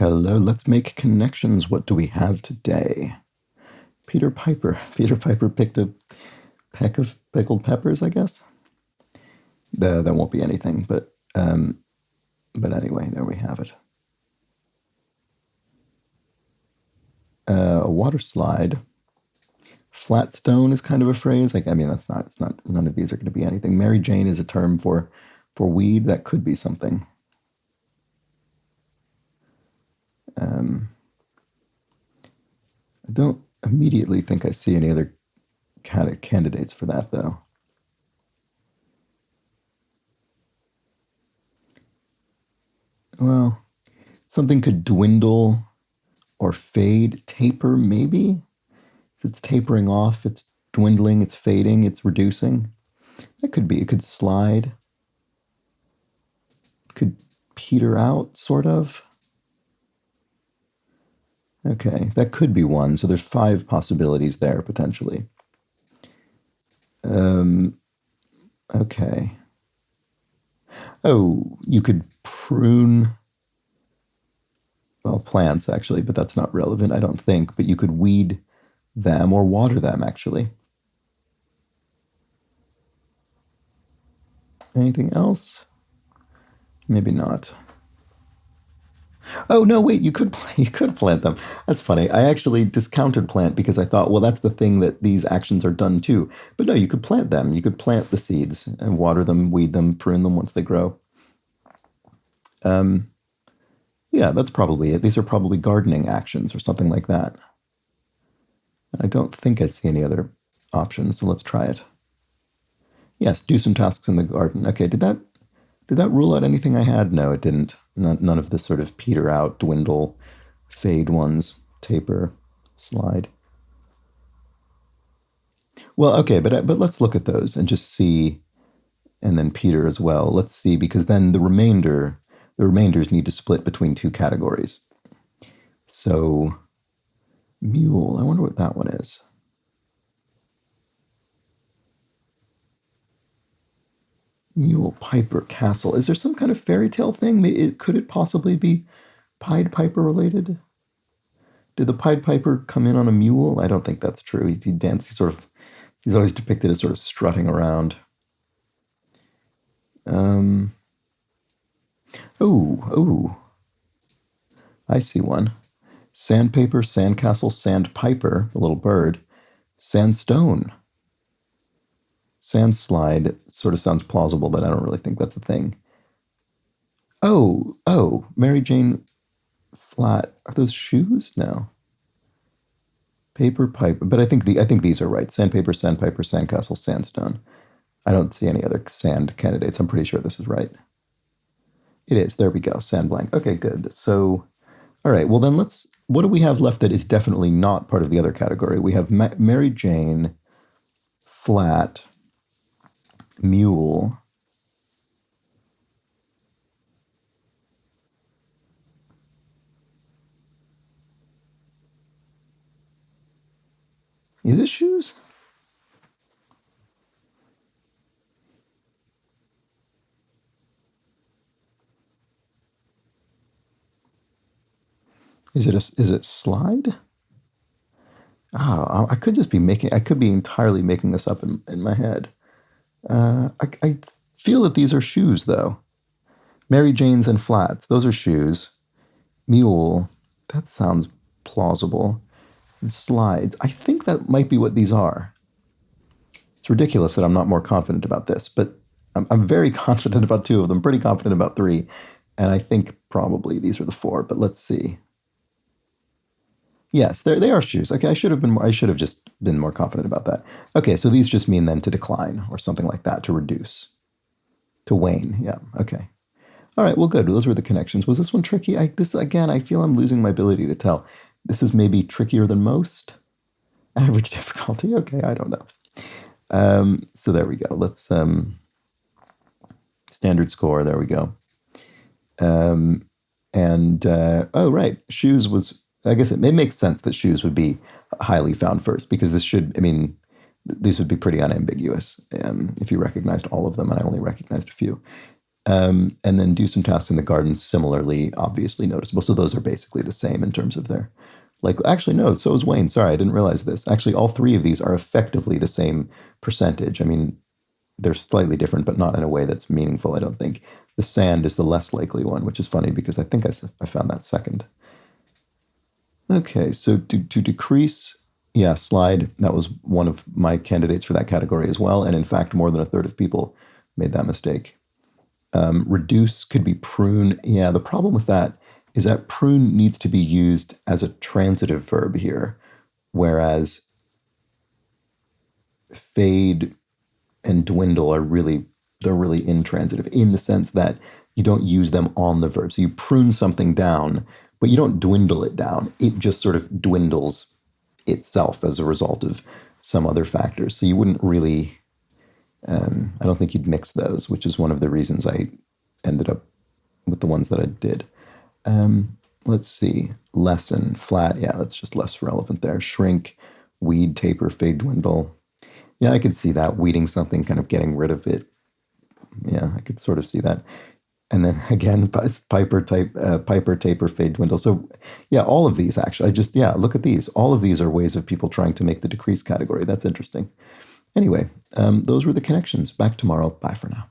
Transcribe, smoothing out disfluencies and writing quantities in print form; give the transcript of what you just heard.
Hello, let's make connections. What do we have today? Peter Piper. Peter Piper picked a peck of pickled peppers, I guess. That won't be anything, but anyway, there we have it. A water slide. Flat stone is kind of a phrase. Like, I mean, it's not. None of these are going to be anything. Mary Jane is a term for weed. That could be something. I don't immediately think I see any other candidates for that, though. Well, something could dwindle or fade. Taper, maybe? If it's tapering off, it's dwindling, it's fading, it's reducing. That could be. It could slide. It could peter out, sort of. Okay, that could be one. So there's 5 possibilities there, potentially. Okay. Oh, you could prune, well, plants, actually, but that's not relevant, I don't think. But you could weed them or water them, actually. Anything else? Maybe not. Oh no, wait! You could plant them. That's funny. I actually discounted plant because I thought, well, that's the thing that these actions are done to. But no, you could plant them. You could plant the seeds and water them, weed them, prune them once they grow. Yeah, that's probably it. These are probably gardening actions or something like that. I don't think I see any other options, so let's try it. Yes, do some tasks in the garden. Okay, did that rule out anything I had? No, it didn't. None of the sort of peter out, dwindle, fade ones, taper, slide. Well, okay, but let's look at those and just see, and then peter as well. Let's see, because then the remainders need to split between 2 categories. So, mule, I wonder what that one is. Mule, Piper, Castle. Is there some kind of fairy tale thing? Could it possibly be Pied Piper related? Did the Pied Piper come in on a mule? I don't think that's true. He dances he's always depicted as sort of strutting around. Oh, I see one. Sandpaper, sandcastle, sandpiper, the little bird. Sandstone. Sandslide sort of sounds plausible, but I don't really think that's a thing. Oh, Mary Jane Flat. Are those shoes? No. Paper pipe, but I think these are right. Sandpaper, sandpiper, sandcastle, sandstone. I don't see any other sand candidates. I'm pretty sure this is right. It is. There we go. Sand blank. Okay, good. So, all right. Well, then what do we have left that is definitely not part of the other category? We have Mary Jane, flat, mule. Is it shoes? Is it slide? I could be entirely making this up in my head. I feel that these are shoes, though. Mary Jane's and flats, those are shoes. Mule, that sounds plausible. And slides, I think that might be what these are. It's ridiculous that I'm not more confident about this, but I'm very confident about 2 of them, pretty confident about 3, and I think probably these are the 4, but let's see. Yes, they are shoes. Okay, I should have just been more confident about that. Okay, so these just mean then to decline or something like that, to reduce, to wane. Yeah, okay. All right, well, good. Those were the connections. Was this one tricky? Again, I feel I'm losing my ability to tell. This is maybe trickier than most. Average difficulty. Okay, I don't know. So there we go. Let's standard score. There we go. Oh, right. Shoes was. I guess it makes sense that shoes would be highly found first, because these would be pretty unambiguous if you recognized all of them, and I only recognized a few. And then do some tasks in the garden, similarly, obviously noticeable. So those are basically the same in terms of their, like, actually, no, so is Wayne. Sorry, I didn't realize this. Actually, all three of these are effectively the same percentage. I mean, they're slightly different, but not in a way that's meaningful, I don't think. The sand is the less likely one, which is funny because I think I found that second. Okay, so to decrease, yeah, slide, that was one of my candidates for that category as well. And in fact, more than a third of people made that mistake. Reduce could be prune. Yeah, the problem with that is that prune needs to be used as a transitive verb here, whereas fade and dwindle are really, they're really intransitive in the sense that you don't use them on the verb. So you prune something down, but you don't dwindle it down. It just sort of dwindles itself as a result of some other factors. So you wouldn't really, I don't think you'd mix those, which is one of the reasons I ended up with the ones that I did. Let's see. Lessen, flat. Yeah, that's just less relevant there. Shrink, weed, taper, fade, dwindle. Yeah, I could see that. Weeding something, kind of getting rid of it. Yeah, I could sort of see that. And then again, Piper type, Piper, taper, fade, dwindle. So yeah, all of these actually, yeah, look at these. All of these are ways of people trying to make the decrease category. That's interesting. Anyway, those were the connections. Back tomorrow. Bye for now.